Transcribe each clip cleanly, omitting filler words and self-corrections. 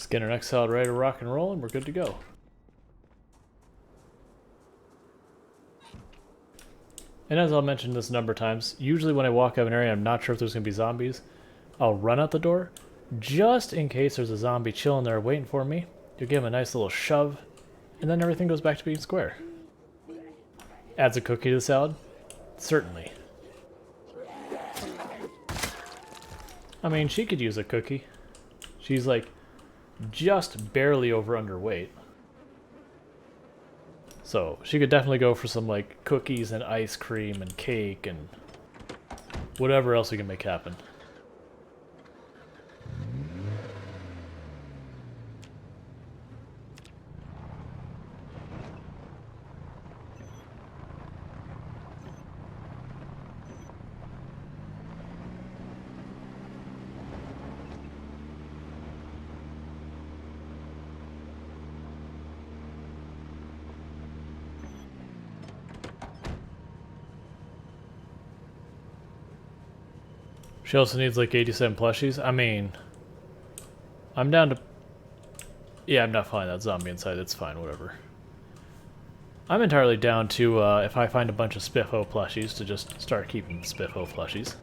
get our next salad ready to rock and roll, and we're good to go. And as I'll mention this a number of times, usually when I walk out of an area I'm not sure if there's going to be zombies, I'll run out the door, just in case there's a zombie chilling there waiting for me. You'll give him a nice little shove, and then everything goes back to being square. Adds a cookie to the salad? Certainly. I mean, she could use a cookie. She's like just barely over underweight. So she could definitely go for some like cookies and ice cream and cake and whatever else we can make happen. She also needs like 87 plushies. I mean, I'm down to... Yeah, I'm not finding that zombie inside. It's fine, whatever. I'm entirely down to, if I find a bunch of Spiffo plushies, to just start keeping Spiffo plushies.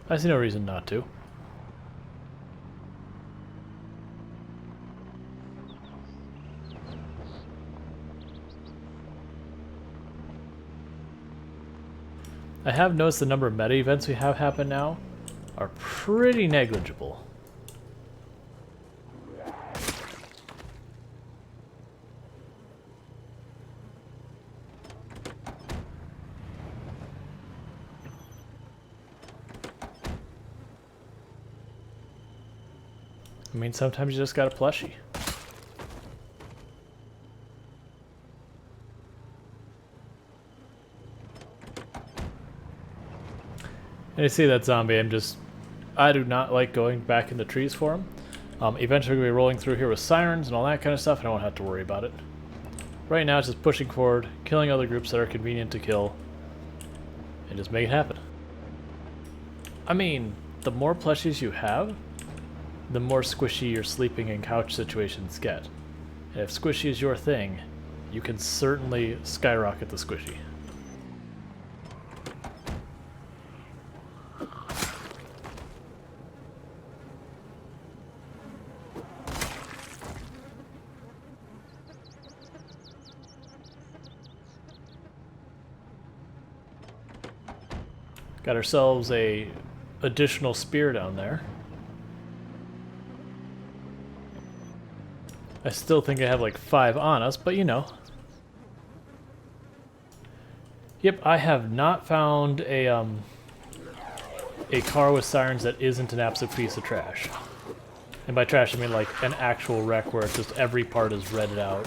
I see no reason not to. I have noticed the number of meta events we have happen now are pretty negligible. I mean, sometimes you just got a plushie. And you see that zombie, I do not like going back in the trees for him. Eventually we'll be rolling through here with sirens and all that kind of stuff, and I won't have to worry about it. Right now it's just pushing forward, killing other groups that are convenient to kill, and just make it happen. I mean, the more plushies you have, the more squishy your sleeping and couch situations get. And if squishy is your thing, you can certainly skyrocket the squishy. Got ourselves a additional spear down there. I still think I have like 5 on us, but you know. Yep, I have not found a car with sirens that isn't an absolute piece of trash. And by trash I mean like an actual wreck where it's just every part is redded out.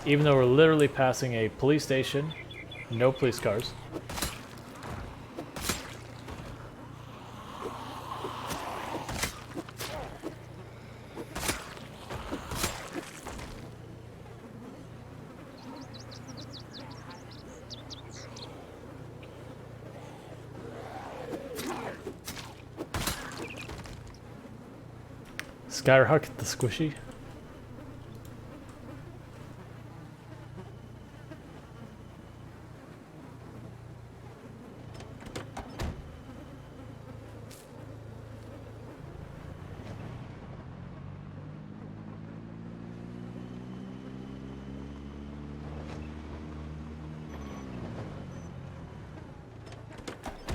Even though we're literally passing a police station, no police cars. Skyrocket the squishy.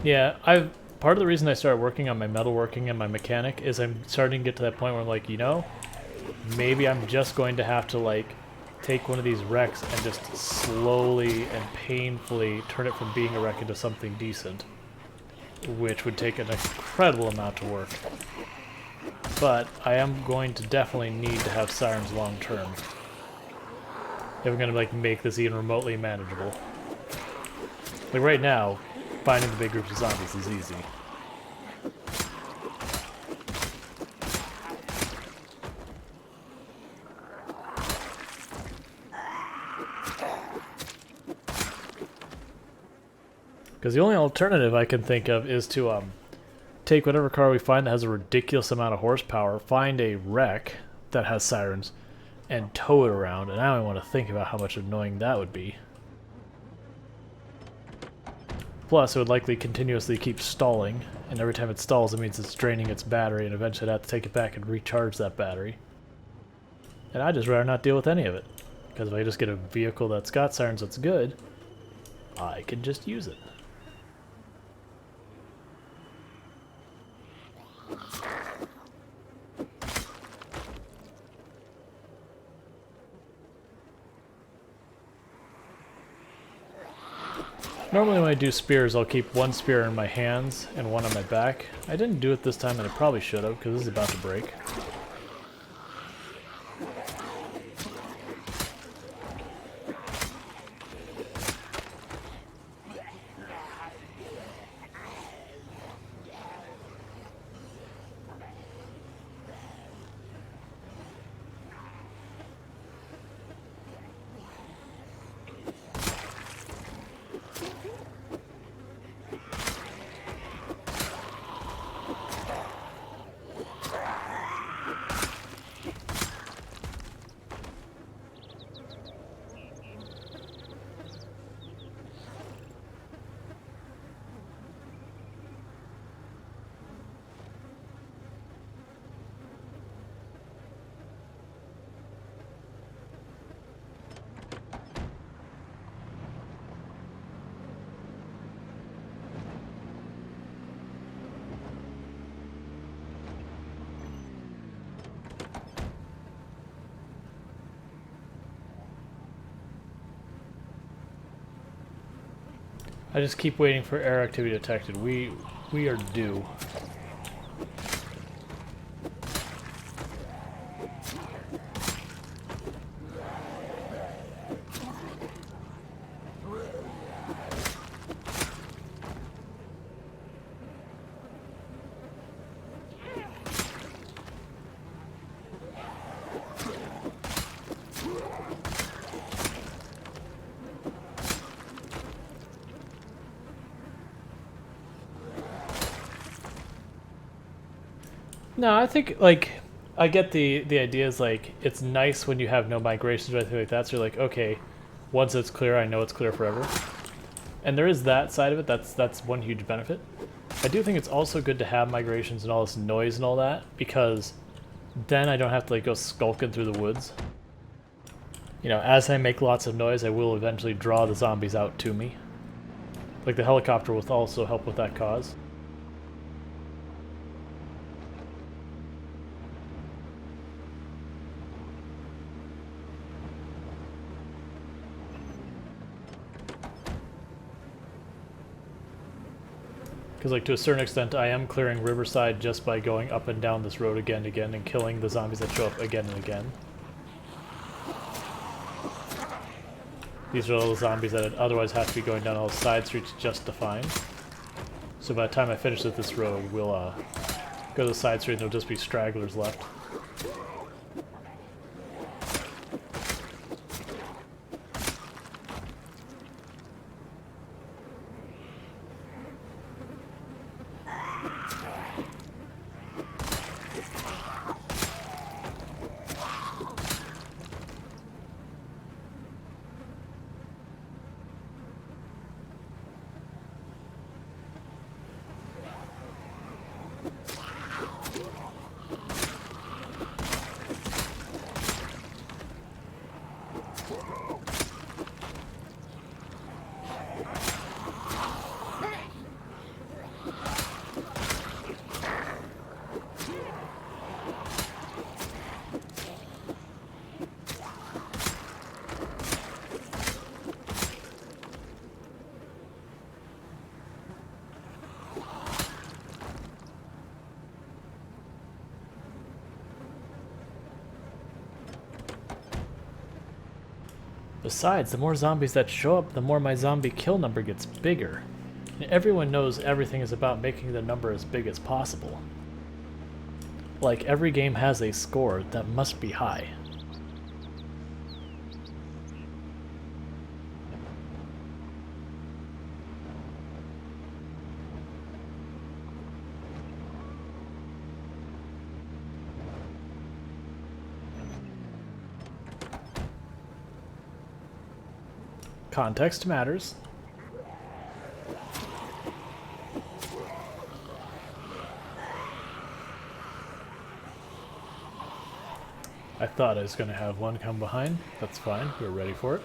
Yeah, part of the reason I started working on my metalworking and my mechanic is I'm starting to get to that point where I'm like, you know, maybe I'm just going to have to like take one of these wrecks and just slowly and painfully turn it from being a wreck into something decent, which would take an incredible amount of work. But I am going to definitely need to have sirens long term if I'm going to like make this even remotely manageable. Like right now, finding the big groups of zombies is easy. Because the only alternative I can think of is to take whatever car we find that has a ridiculous amount of horsepower, find a wreck that has sirens, and tow it around, and I don't even want to think about how much annoying that would be. Plus, it would likely continuously keep stalling, and every time it stalls it means it's draining its battery, and eventually I'd have to take it back and recharge that battery. And I'd just rather not deal with any of it, because if I just get a vehicle that's got sirens that's good, I can just use it. Normally when I do spears, I'll keep one spear in my hands and one on my back. I didn't do it this time, and I probably should have, because this is about to break. I just keep waiting for air activity detected. We are due. No, I think, like, I get the idea is, like, it's nice when you have no migrations or anything like that, so you're like, okay, once it's clear, I know it's clear forever. And there is that side of it, that's one huge benefit. I do think it's also good to have migrations and all this noise and all that, because then I don't have to, like, go skulking through the woods. You know, as I make lots of noise, I will eventually draw the zombies out to me. Like, the helicopter will also help with that cause. Because, like, to a certain extent, I am clearing Riverside just by going up and down this road again and again and killing the zombies that show up again and again. These are all the zombies that would otherwise have to be going down all the side streets just to find. So by the time I finish with this road, we'll go to the side street and there'll just be stragglers left. Besides, the more zombies that show up, the more my zombie kill number gets bigger. And everyone knows everything is about making the number as big as possible. Like, every game has a score that must be high. Context matters. I thought I was going to have one come behind. That's fine. We're ready for it.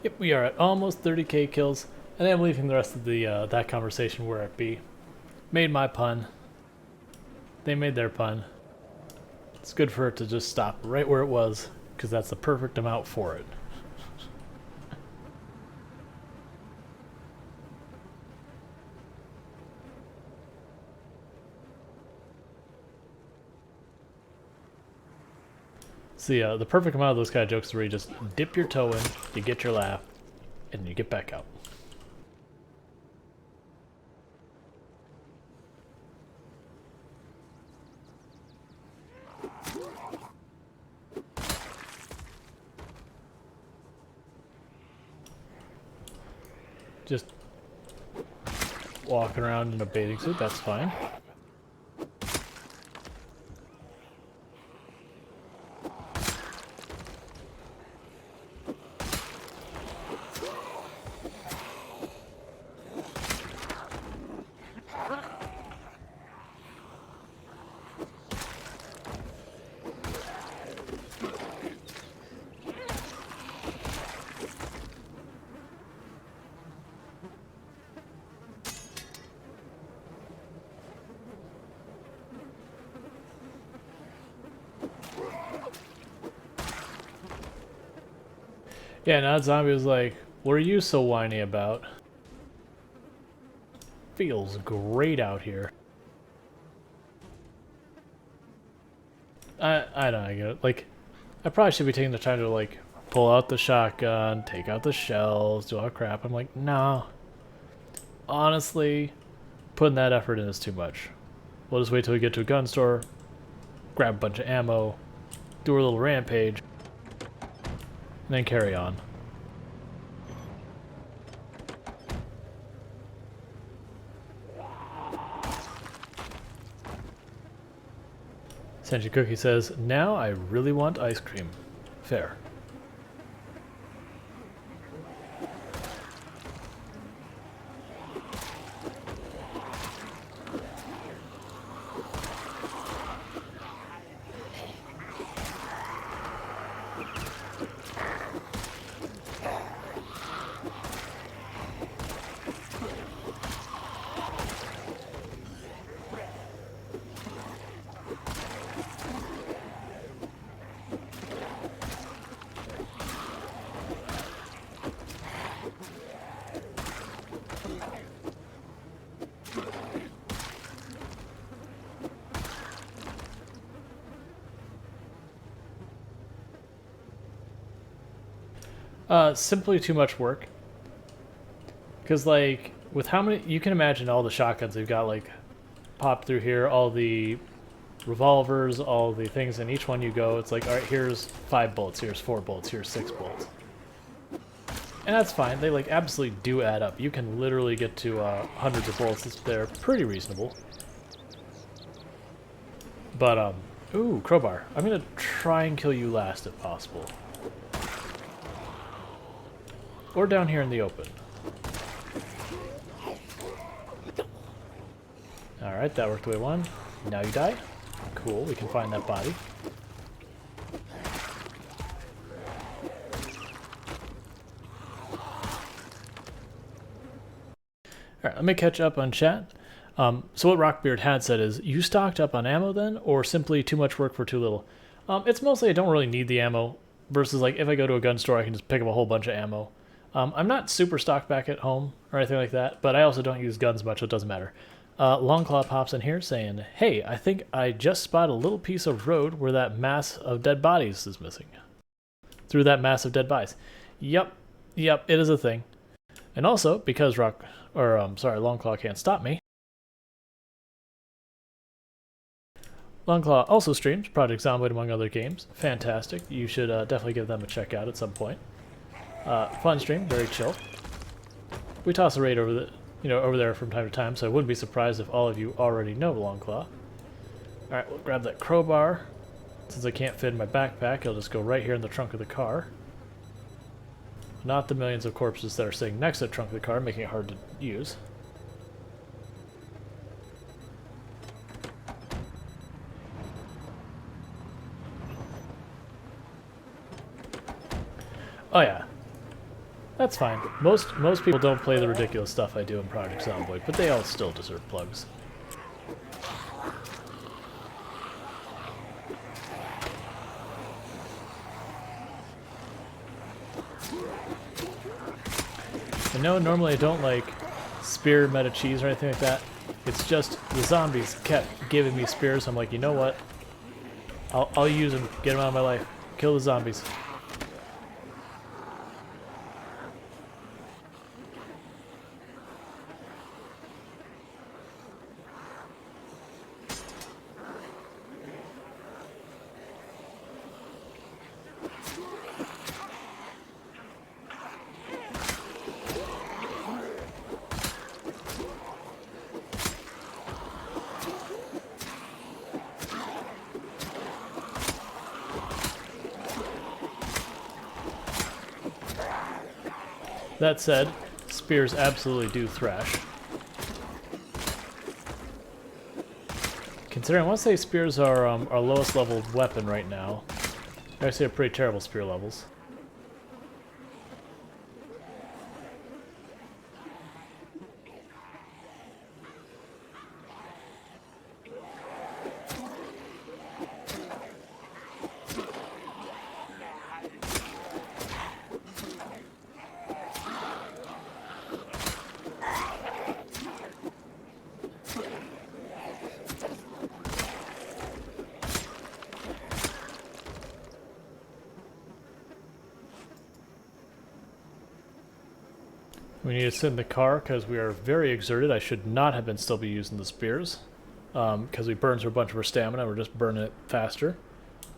Yep, we are at almost 30k kills, and I'm leaving the rest of the that conversation where it be. Made my pun. They made their pun. It's good for it to just stop right where it was, because that's the perfect amount for it. See, the perfect amount of those kind of jokes where you just dip your toe in, you get your laugh, and you get back out. Just walking around in a bathing suit, that's fine. Yeah, now Zombie was like, what are you so whiny about? Feels great out here. I don't get it. Like, I probably should be taking the time to, like, pull out the shotgun, take out the shells, do all that crap. I'm like, no. Honestly, putting that effort in is too much. We'll just wait till we get to a gun store, grab a bunch of ammo, do a little rampage, and then carry on. Senji Cookie says, now I really want ice cream. Fair. Simply too much work. Because, like, with how many... You can imagine all the shotguns they've got, like, popped through here. All the revolvers, all the things. And each one you go, it's like, alright, here's 5 bullets, here's 4 bullets, here's 6 bullets. And that's fine. They, like, absolutely do add up. You can literally get to hundreds of bullets. They're pretty reasonable. But, ooh, crowbar. I'm gonna try and kill you last if possible. Or down here in the open. Alright, that worked the way I wanted. Now you die. Cool, we can find that body. Alright, let me catch up on chat. So what Rockbeard had said is, you stocked up on ammo then, or simply too much work for too little? It's mostly I don't really need the ammo, versus like if I go to a gun store, I can just pick up a whole bunch of ammo. I'm not super stocked back at home or anything like that, but I also don't use guns much, so it doesn't matter. Longclaw pops in here saying, "Hey, I think I just spotted a little piece of road where that mass of dead bodies is missing." Through that mass of dead bodies. Yep, it is a thing. And also, because Longclaw can't stop me, Longclaw also streams Project Zomboid among other games. Fantastic. You should definitely give them a check out at some point. Fun stream, very chill. We toss a raid over there from time to time, so I wouldn't be surprised if all of you already know Longclaw. Alright, we'll grab that crowbar. Since I can't fit in my backpack, it'll just go right here in the trunk of the car. Not the millions of corpses that are sitting next to the trunk of the car, making it hard to use. Oh yeah, that's fine. Most people don't play the ridiculous stuff I do in Project Zomboid, but they all still deserve plugs. I know normally I don't like spear meta cheese or anything like that. It's just the zombies kept giving me spears. I'm like, you know what? I'll use them, get them out of my life, kill the zombies. That said, spears absolutely do thrash. Considering I want to say spears are our lowest level weapon right now. They actually have pretty terrible spear levels. We need to sit in the car because we are very exerted. I should not have been still be using the spears because we burned through a bunch of our stamina. We're just burning it faster.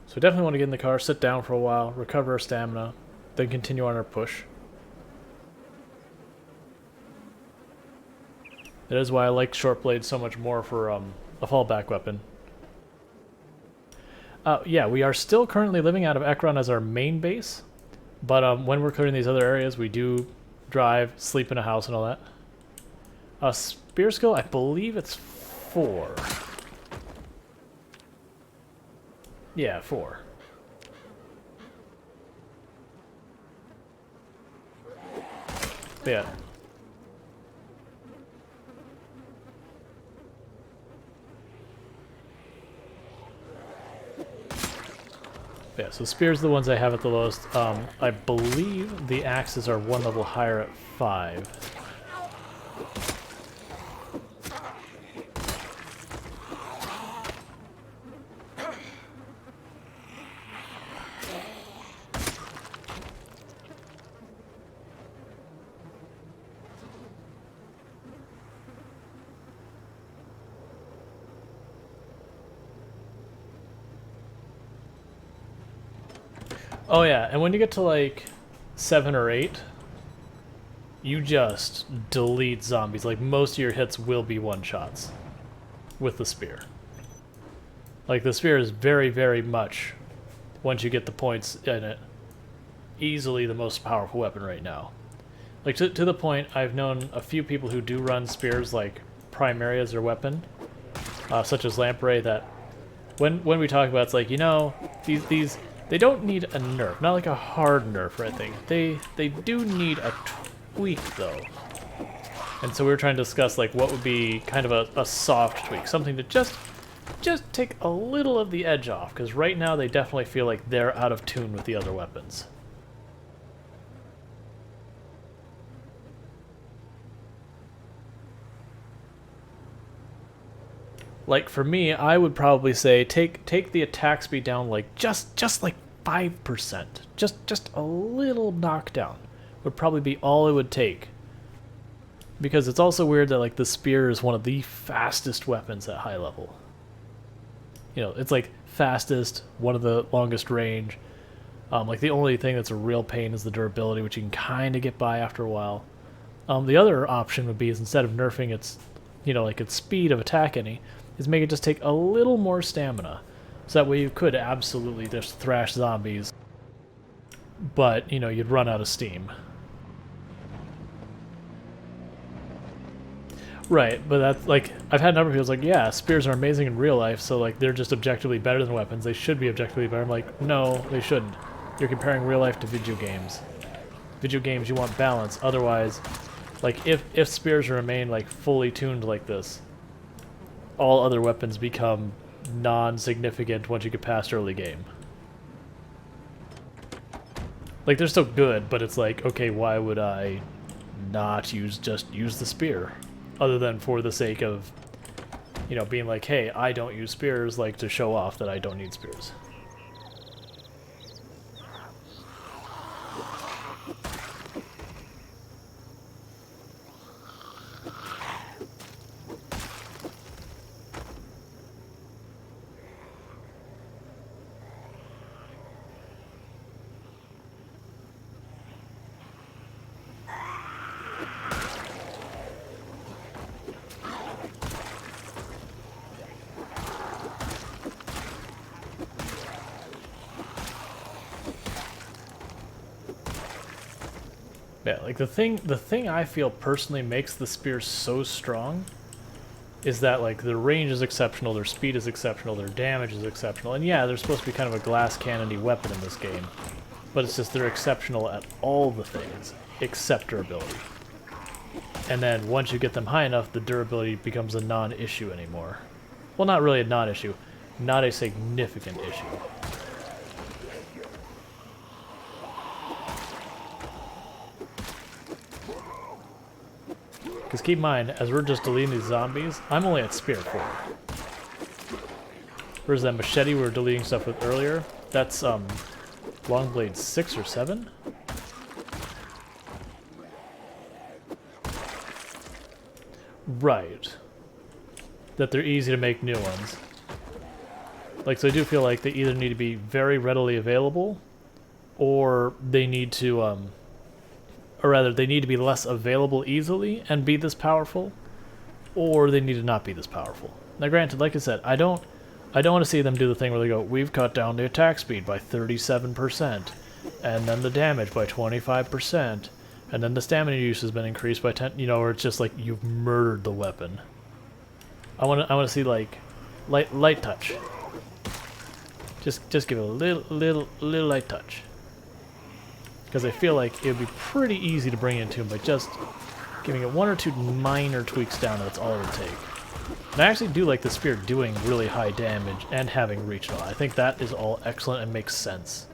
So we definitely want to get in the car, sit down for a while, recover our stamina, then continue on our push. That is why I like short blades so much more for a fallback weapon. Yeah, we are still currently living out of Ekron as our main base, but when we're clearing these other areas, we do drive, sleep in a house and all that. Spear skill, I believe it's 4. Yeah, 4. Yeah. Yeah, so spears are the ones I have at the lowest. I believe the axes are 1 level higher at 5. Oh yeah, and when you get to like 7 or 8, you just delete zombies. Like most of your hits will be one-shots with the spear. Like the spear is very, very much, once you get the points in it, easily the most powerful weapon right now. Like to the point, I've known a few people who do run spears like primary as their weapon, such as Lamprey, that when we talk about it, it's like, you know, these they don't need a nerf, not like a hard nerf or anything. They do need a tweak though. And so we were trying to discuss like what would be kind of a soft tweak, something that just just take a little of the edge off, because right now they definitely feel like they're out of tune with the other weapons. Like for me, I would probably say take the attack speed down like just like 5%. Just a little knockdown would probably be all it would take. Because it's also weird that like the spear is one of the fastest weapons at high level. You know, it's like fastest, one of the longest range. Like the only thing that's a real pain is the durability, which you can kind of get by after a while. The other option would be is instead of nerfing its, you know, like its speed of attack any, is make it just take a little more stamina. So that way you could absolutely just thrash zombies, but, you know, you'd run out of steam. Right, but that's, like, I've had a number of people like, yeah, spears are amazing in real life, so, like, they're just objectively better than weapons. They should be objectively better. I'm like, no, they shouldn't. You're comparing real life to video games. Video games, you want balance. Otherwise, like, if spears remain, like, fully tuned like this, all other weapons become non-significant once you get past early game. Like, they're still good, but it's like, okay, why would I not just use the spear? Other than for the sake of, you know, being like, hey, I don't use spears, like, to show off that I don't need spears. Yeah, like the thing I feel personally makes the spear so strong is that like their range is exceptional, their speed is exceptional, their damage is exceptional, and yeah, they're supposed to be kind of a glass cannon-y weapon in this game, but it's just they're exceptional at all the things except durability. And then once you get them high enough, the durability becomes a non-issue anymore. Well, not really a non-issue, not a significant issue. Because keep in mind, as we're just deleting these zombies, I'm only at spear 4. Whereas that machete we were deleting stuff with earlier, that's long blade 6 or 7? Right. That they're easy to make new ones. Like, so I do feel like they either need to be very readily available, or they need to, or rather, they need to be less available easily and be this powerful, or they need to not be this powerful. Now, granted, like I said, I don't want to see them do the thing where they go, we've cut down the attack speed by 37%, and then the damage by 25%, and then the stamina use has been increased by 10, you know, where it's just like, you've murdered the weapon. I want to see, like, light touch. Just give it a little light touch. Because I feel like it would be pretty easy to bring into him by just giving it 1 or 2 minor tweaks down, that's all it would take. And I actually do like the spear doing really high damage and having reach and all. I think that is all excellent and makes sense.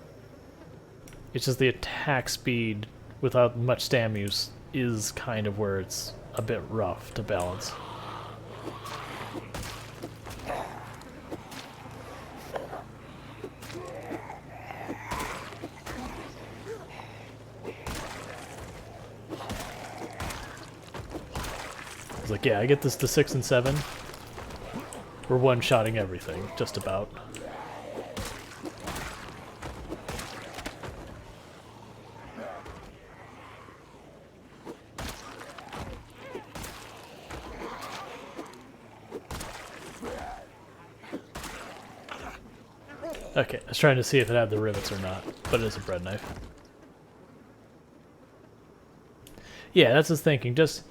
It's just the attack speed without much stam use is kind of where it's a bit rough to balance. Like, yeah, I get this to 6 and 7. We're one-shotting everything, just about. Okay, I was trying to see if it had the rivets or not, but it is a bread knife. Yeah, that's his thinking. Just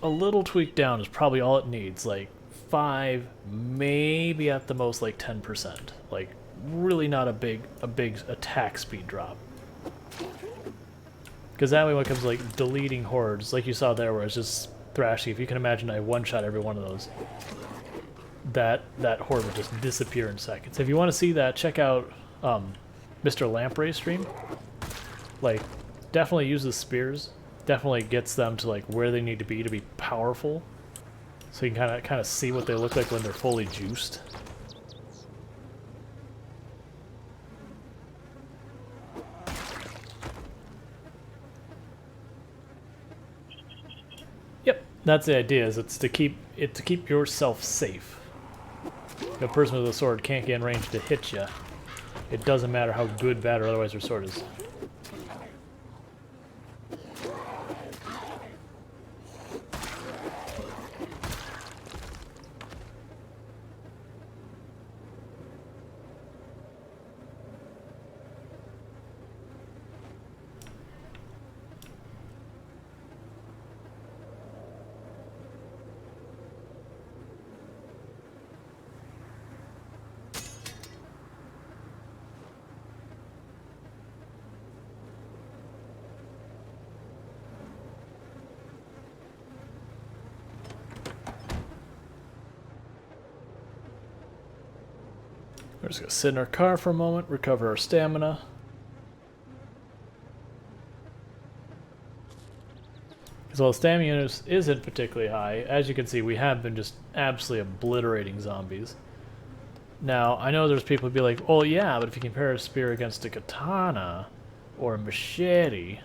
a little tweak down is probably all it needs, like 5, maybe at the most like 10%. Like really not a big attack speed drop. Because that way when it comes to like deleting hordes, like you saw there where it's just thrashing, if you can imagine I one-shot every one of those. that horde would just disappear in seconds. If you want to see that, check out Mr. Lamprey's stream. Like, definitely uses spears. Definitely gets them to like where they need to be powerful. So you can kind of see what they look like when they're fully juiced. Yep, that's the idea. Is it's to keep yourself safe. If a person with a sword can't get in range to hit you, it doesn't matter how good, bad, or otherwise their sword is. We're just going to sit in our car for a moment, recover our stamina. Because while the stamina isn't particularly high, as you can see, we have been just absolutely obliterating zombies. Now, I know there's people who be like, oh yeah, but if you compare a spear against a katana or a machete,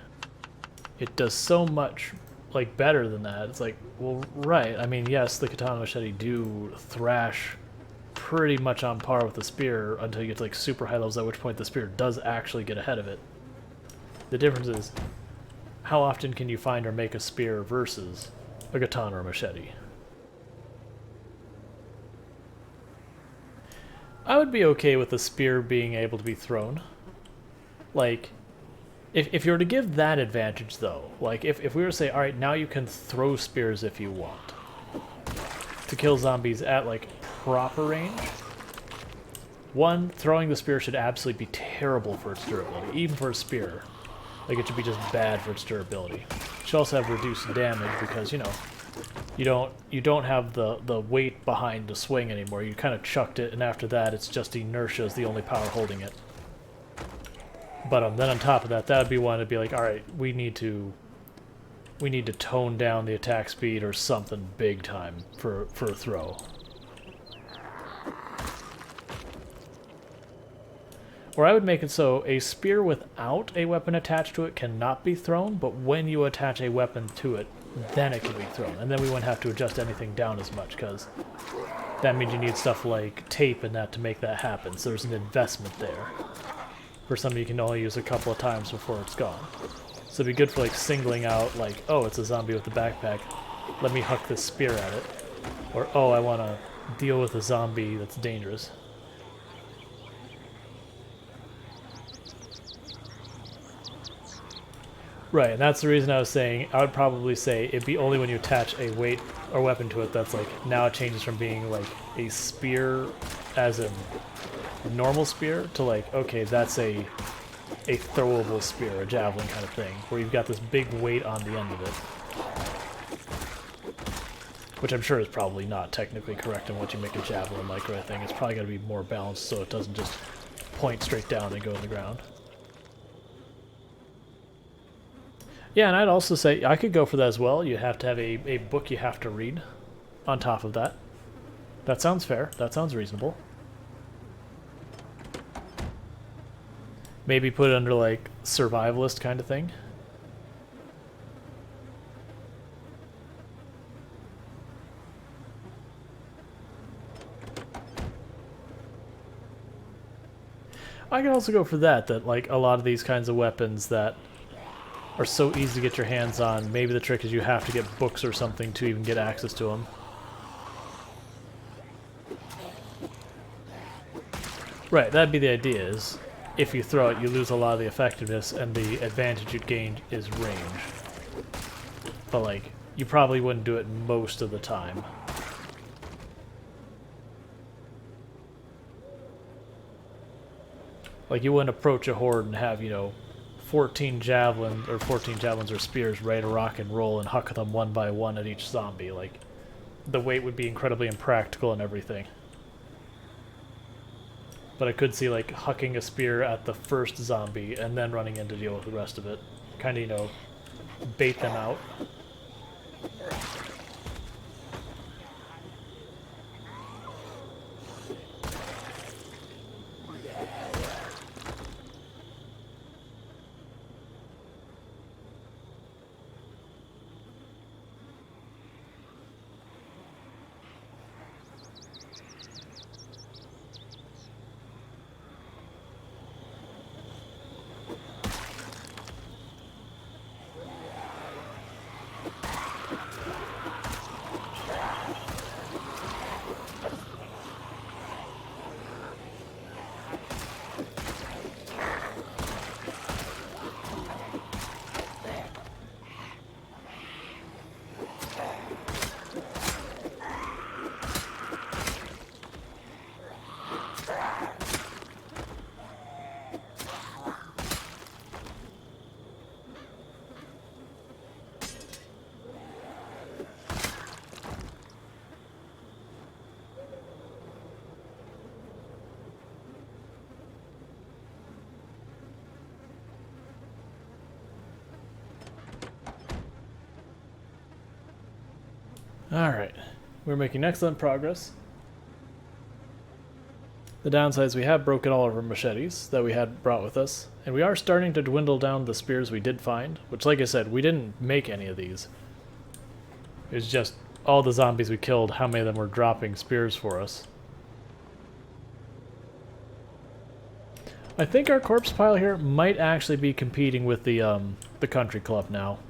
it does so much like better than that. It's like, well, right. I mean, yes, the katana and machete do thrash pretty much on par with the spear until you get to like super high levels, at which point the spear does actually get ahead of it. The difference is how often can you find or make a spear versus a katana or a machete. I would be okay with the spear being able to be thrown. Like, if you were to give that advantage though, like if we were to say, alright, now you can throw spears if you want to kill zombies at like proper range. One, throwing the spear should absolutely be terrible for its durability, even for a spear. Like, it should be just bad for its durability. It should also have reduced damage because, you know, you don't have the weight behind the swing anymore. You kind of chucked it, and after that, it's just inertia is the only power holding it. But then on top of that, that would be one to be like, all right, we need to tone down the attack speed or something big time for a throw. Or I would make it so a spear without a weapon attached to it cannot be thrown, but when you attach a weapon to it, then it can be thrown. And then we wouldn't have to adjust anything down as much, because that means you need stuff like tape and that to make that happen. So there's an investment there for something you can only use a couple of times before it's gone. So it'd be good for like singling out, like, oh, it's a zombie with a backpack, let me huck this spear at it. Or, oh, I want to deal with a zombie that's dangerous. Right, and that's the reason I was saying, I would probably say it'd be only when you attach a weight or weapon to it that's like, now it changes from being like a spear as a normal spear to like, okay, that's a throwable spear, a javelin kind of thing, where you've got this big weight on the end of it. Which I'm sure is probably not technically correct in what you make a javelin like or anything. It's probably got to be more balanced so it doesn't just point straight down and go in the ground. Yeah, and I'd also say I could go for that as well. You have to have a book you have to read on top of that. That sounds fair. That sounds reasonable. Maybe put it under like survivalist kind of thing. I could also go for that like a lot of these kinds of weapons that are so easy to get your hands on, maybe the trick is you have to get books or something to even get access to them. Right, that'd be the idea, is if you throw it, you lose a lot of the effectiveness, and the advantage you'd gain is range. But, like, you probably wouldn't do it most of the time. Like, you wouldn't approach a horde and have, you know, 14 javelins or spears ready to rock and roll and huck them one by one at each zombie. Like, the weight would be incredibly impractical and everything. But I could see like hucking a spear at the first zombie and then running in to deal with the rest of it. Kind of, you know, bait them out. Alright, we're making excellent progress. The downside is we have broken all of our machetes that we had brought with us, and we are starting to dwindle down the spears we did find, which, like I said, we didn't make any of these. It was just all the zombies we killed, how many of them were dropping spears for us. I think our corpse pile here might actually be competing with the country club now.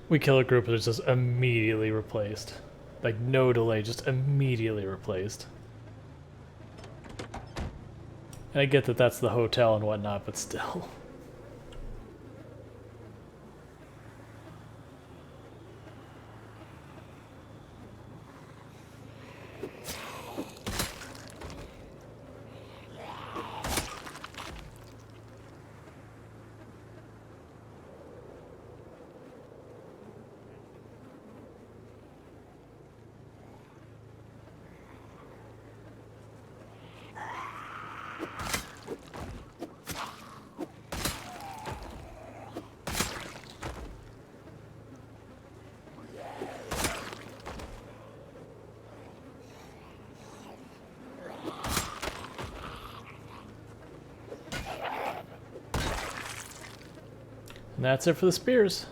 We kill a group that's just immediately replaced. Like, no delay, just immediately replaced. And I get that that's the hotel and whatnot, but still. And that's it for the spears.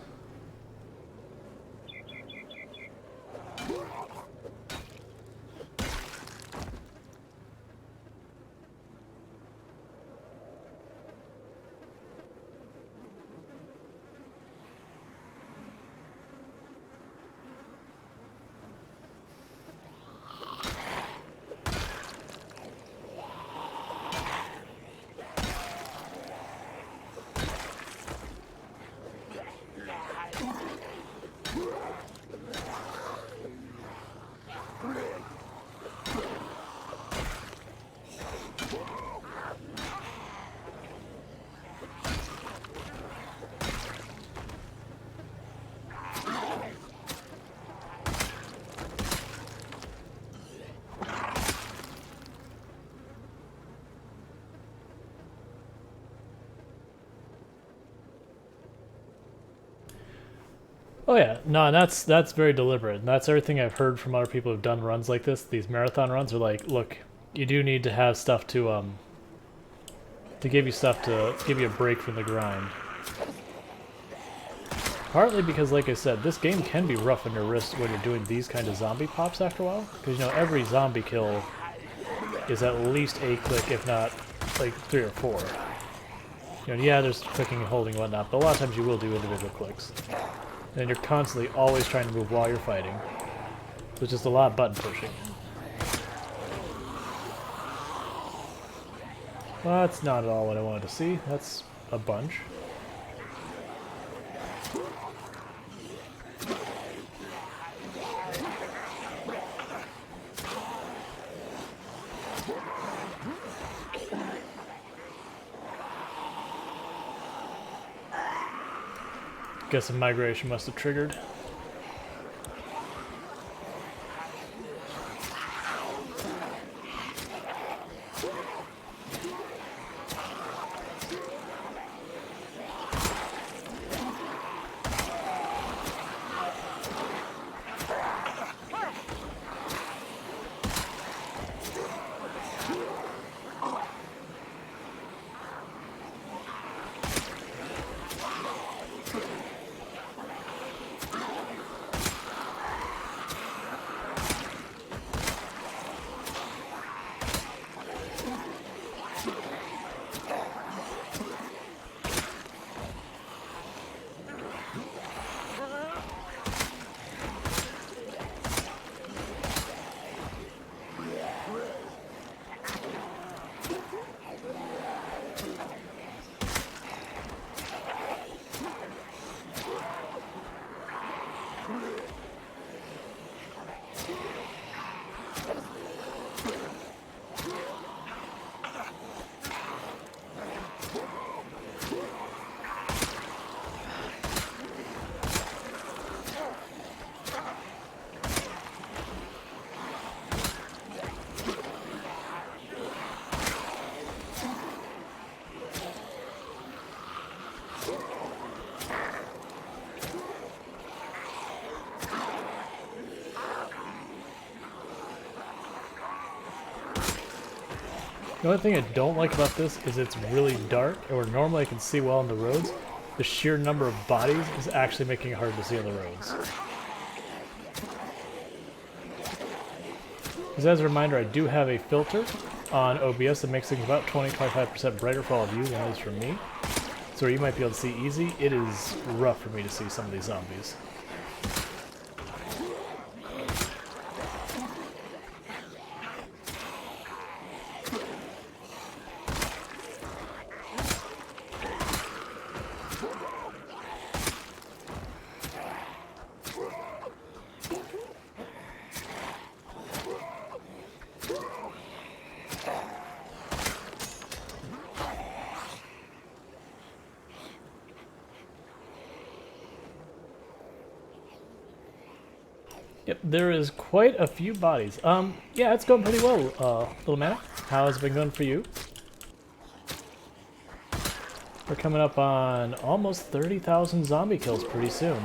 Oh yeah, no, and that's very deliberate, and that's everything I've heard from other people who've done runs like this. These marathon runs are like, look, you do need to have stuff to to give you stuff to give you a break from the grind. Partly because, like I said, this game can be rough on your wrist when you're doing these kind of zombie pops after a while. Because, you know, every zombie kill is at least a click, if not, like, 3 or 4. You know, yeah, there's clicking and holding and whatnot, but a lot of times you will do individual clicks. And you're constantly always trying to move while you're fighting. So it's just a lot of button pushing. Well, that's not at all what I wanted to see. That's a bunch. Guess a migration must have triggered. The only thing I don't like about this is it's really dark, and where normally I can see well on the roads, the sheer number of bodies is actually making it hard to see on the roads. Because as a reminder, I do have a filter on OBS that makes things about 20-25% brighter for all of you than it is for me. So where you might be able to see easy, it is rough for me to see some of these zombies. Yep, there is quite a few bodies. Yeah, it's going pretty well, little man. How has it been going for you? We're coming up on almost 30,000 zombie kills pretty soon.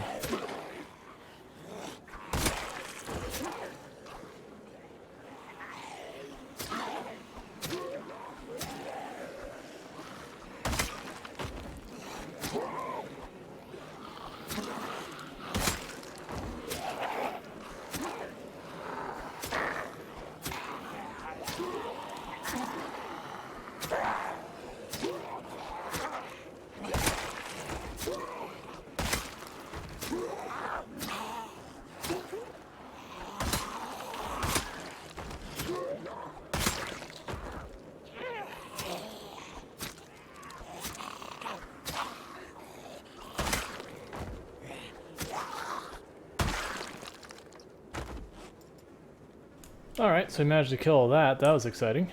Alright, so we managed to kill all that. That was exciting.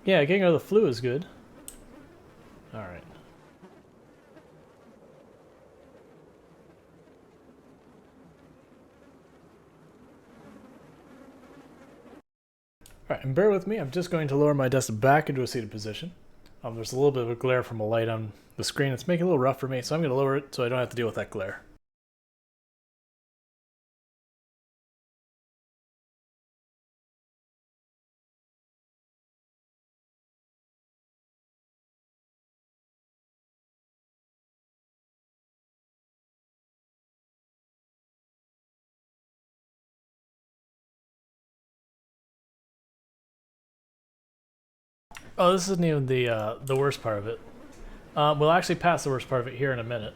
Yeah, getting rid of the flu is good. Alright. Alright, and bear with me, I'm just going to lower my desk back into a seated position. There's a little bit of a glare from a light on the screen. It's making it a little rough for me, so I'm going to lower it so I don't have to deal with that glare. Oh, this isn't even the worst part of it. We'll actually pass the worst part of it here in a minute.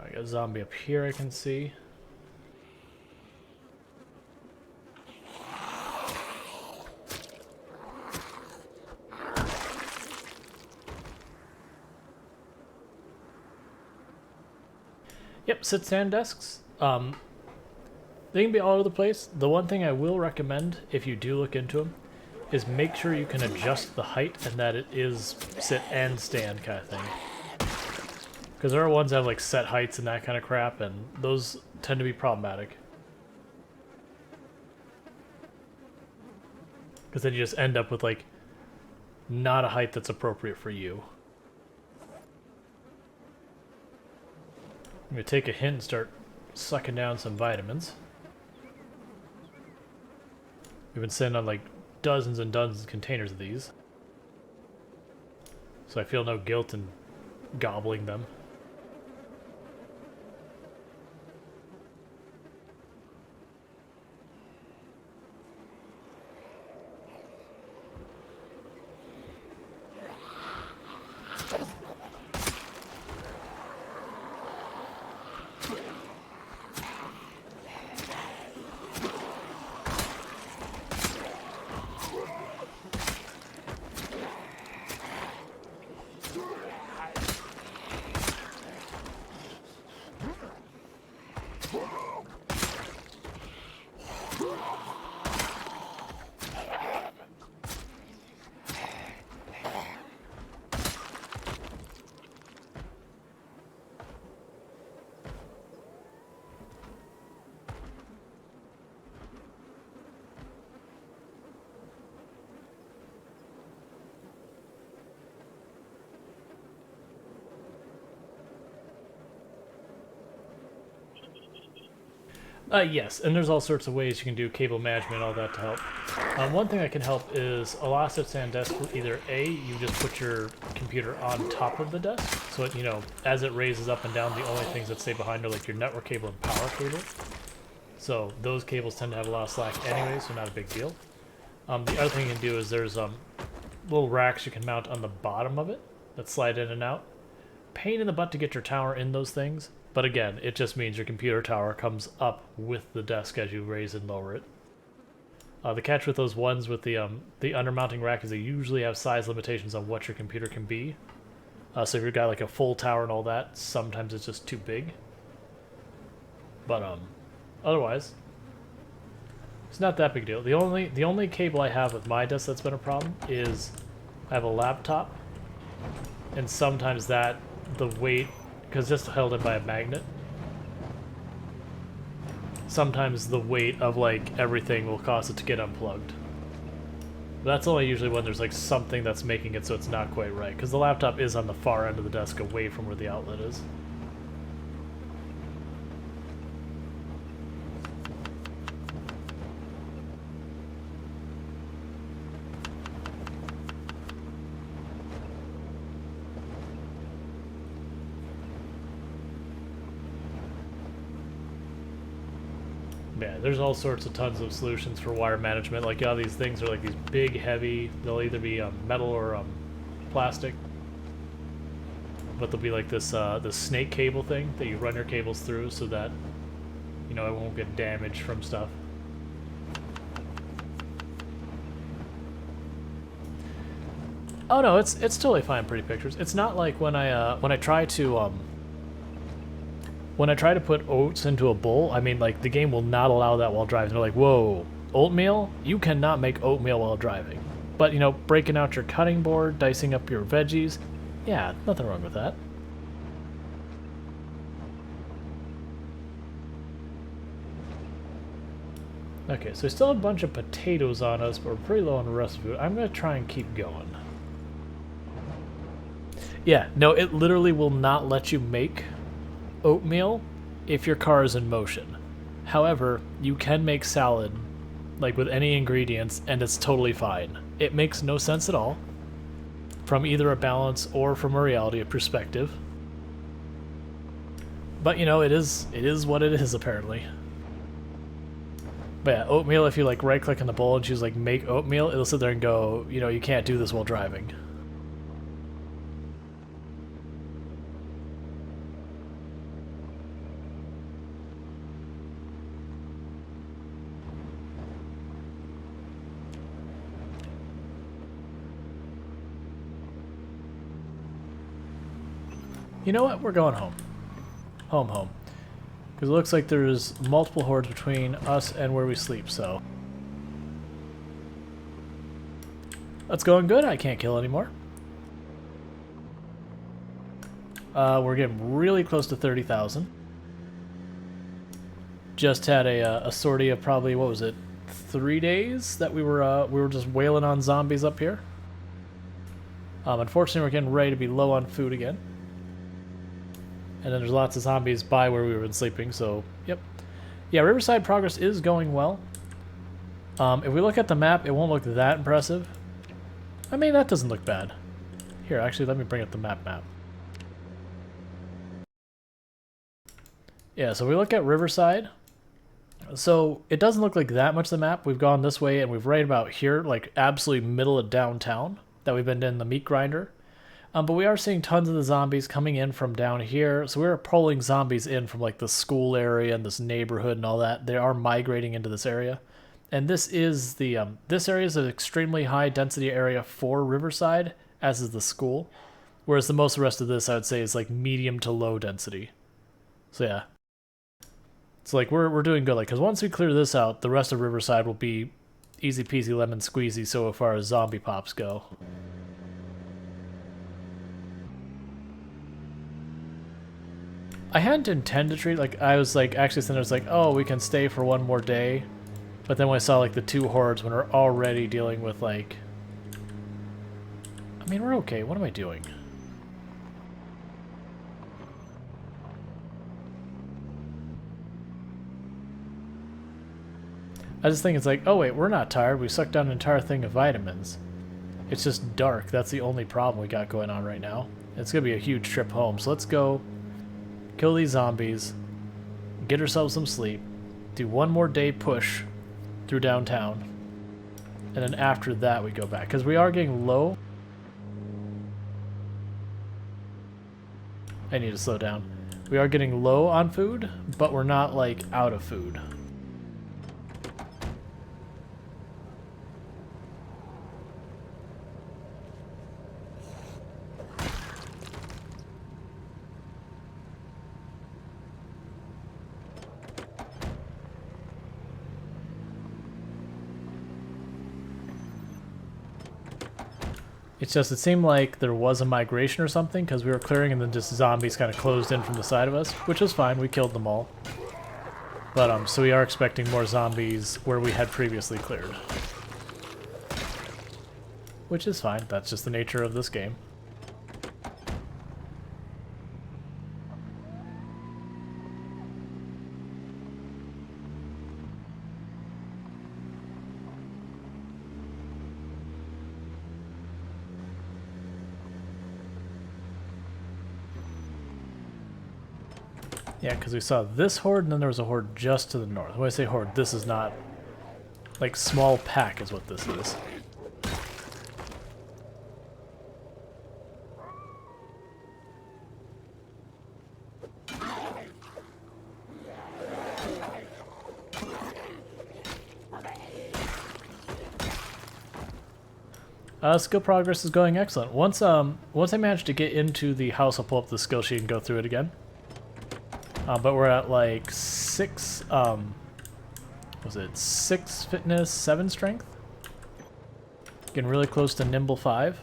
I got a zombie up here I can see. Yep, sit-stand desks. They can be all over the place. The one thing I will recommend, if you do look into them, is make sure you can adjust the height and that it is sit and stand kind of thing. Because there are ones that have like set heights and that kind of crap, and those tend to be problematic. Because then you just end up with like not a height that's appropriate for you. I'm going to take a hint and start sucking down some vitamins. We've been sitting on like dozens and dozens of containers of these. So I feel no guilt in gobbling them. Yes, and there's all sorts of ways you can do cable management and all that to help. One thing that can help is a lot of sit-stand desks will either A, you just put your computer on top of the desk, so it, you know, as it raises up and down, the only things that stay behind are like your network cable and power cable. So those cables tend to have a lot of slack anyway, so not a big deal. The other thing you can do is there's little racks you can mount on the bottom of it that slide in and out. Pain in the butt to get your tower in those things. But again, it just means your computer tower comes up with the desk as you raise and lower it. The catch with those ones with the undermounting rack is they usually have size limitations on what your computer can be. So if you've got like a full tower and all that, sometimes it's just too big. But otherwise, it's not that big a deal. The only cable I have with my desk that's been a problem is I have a laptop, and sometimes the weight, because it's just held in by a magnet, sometimes the weight of like everything will cause it to get unplugged. But that's only usually when there's like something that's making it so it's not quite right, because the laptop is on the far end of the desk away from where the outlet is. Yeah, there's all sorts of tons of solutions for wire management. Like, yeah, these things are like these big, heavy. They'll either be metal or plastic, but they'll be like this snake cable thing that you run your cables through so that, you know, it won't get damaged from stuff. Oh no, it's totally fine. Pretty pictures. It's not like when I try to put oats into a bowl, I mean, like, the game will not allow that while driving. They're like, whoa, oatmeal? You cannot make oatmeal while driving. But, you know, breaking out your cutting board, dicing up your veggies, yeah, nothing wrong with that. Okay, so we still have a bunch of potatoes on us, but we're pretty low on the rest of food. I'm going to try and keep going. Yeah, no, it literally will not let you make oatmeal if your car is in motion. However, you can make salad like with any ingredients and it's totally fine. It makes no sense at all from either a balance or from a reality perspective. But you know, it is what it is apparently. But yeah, oatmeal, if you like right click on the bowl and choose like make oatmeal, it'll sit there and go, you know, you can't do this while driving. You know what? We're going home. Home. Because it looks like there's multiple hordes between us and where we sleep, so... That's going good. I can't kill anymore. We're getting really close to 30,000. Just had a sortie of probably, what was it, 3 days that we were just wailing on zombies up here. Unfortunately, we're getting ready to be low on food again. And then there's lots of zombies by where we were sleeping, so, yep. Yeah, Riverside progress is going well. If we look at the map, it won't look that impressive. I mean, that doesn't look bad. Here, actually, let me bring up the map. Yeah, so we look at Riverside. So, it doesn't look like that much of the map. We've gone this way, and we've right about here, like, absolutely middle of downtown, that we've been in the meat grinder. But we are seeing tons of the zombies coming in from down here. So we're pulling zombies in from like the school area and this neighborhood and all that. They are migrating into this area. And this is the this area is an extremely high density area for Riverside, as is the school. Whereas the most of the rest of this, I would say, is like medium to low density. So yeah. It's like we're doing good. Like, because once we clear this out, the rest of Riverside will be easy peasy lemon squeezy so far as zombie pops go. I hadn't intended to treat, like, I was like, actually sitting there, was like, oh, we can stay for one more day. But then when I saw, like, the 2 hordes, when we're already dealing with, like... I mean, we're okay. What am I doing? I just think it's like, oh wait, we're not tired. We sucked down an entire thing of vitamins. It's just dark. That's the only problem we got going on right now. It's going to be a huge trip home. So let's go... kill these zombies, get ourselves some sleep, do one more day push through downtown, and then after that we go back. Because we are getting low. I need to slow down. We are getting low on food, but we're not, like, out of food. It's just, it seemed like there was a migration or something, because we were clearing and then just zombies kind of closed in from the side of us, which was fine, we killed them all. But, so we are expecting more zombies where we had previously cleared. Which is fine, that's just the nature of this game. Yeah, because we saw this horde, and then there was a horde just to the north. When I say horde, this is not... like, small pack is what this is. Skill progress is going excellent. Once I manage to get into the house, I'll pull up the skill sheet and go through it again. But we're at like 6, was it 6 fitness, 7 strength? Getting really close to nimble 5.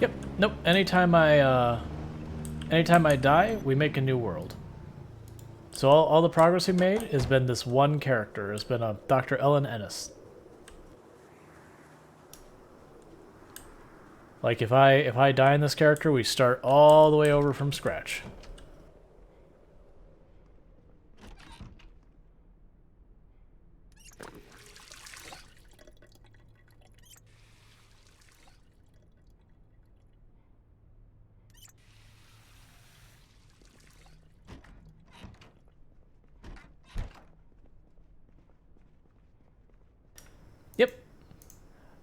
Yep. Nope. Anytime I die, we make a new world. So all the progress we made has been this one character. It's been Dr. Ellen Ennis. Like if I die in this character, we start all the way over from scratch. Yep.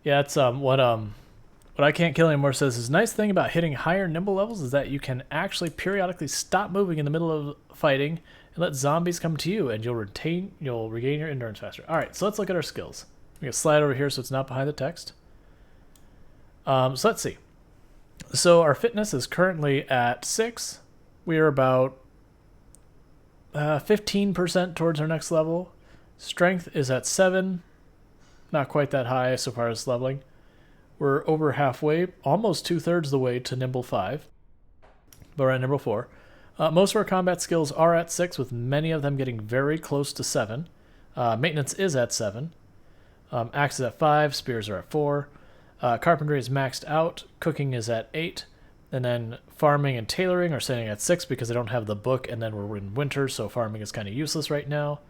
Yeah, it's what I Can't Kill Anymore says is nice thing about hitting higher nimble levels is that you can actually periodically stop moving in the middle of fighting and let zombies come to you, and you'll regain your endurance faster. All right, so let's look at our skills. We can slide over here so it's not behind the text. So let's see. So our fitness is currently at 6. We are about 15% towards our next level. Strength is at 7. Not quite that high so far as leveling. We're over halfway, almost 2/3 the way to Nimble 5. But we're at Nimble 4. Most of our combat skills are at 6, with many of them getting very close to 7. Maintenance is at 7. Axe is at 5. Spears are at 4. Carpentry is maxed out. Cooking is at 8. And then farming and tailoring are sitting at 6 because I don't have the book, and then we're in winter, so farming is kind of useless right now.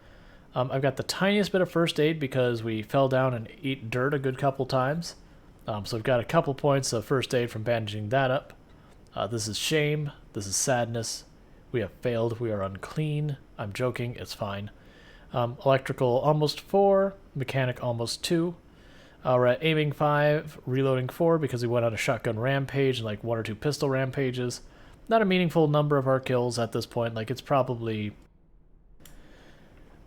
I've got the tiniest bit of first aid because we fell down and ate dirt a good couple times. So I've got a couple points of first aid from bandaging that up. This is shame. This is sadness. We have failed. We are unclean. I'm joking. It's fine. Electrical almost 4. Mechanic almost 2. We're at aiming 5. Reloading 4 because we went on a shotgun rampage and like 1 or 2 pistol rampages. Not a meaningful number of our kills at this point. Like it's probably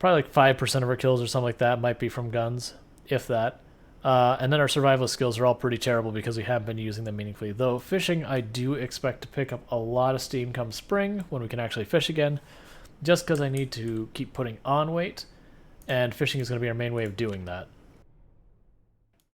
like 5% of our kills or something like that might be from guns, if that. And then our survival skills are all pretty terrible because we haven't been using them meaningfully. Though fishing, I do expect to pick up a lot of steam come spring when we can actually fish again, just because I need to keep putting on weight, and fishing is going to be our main way of doing that.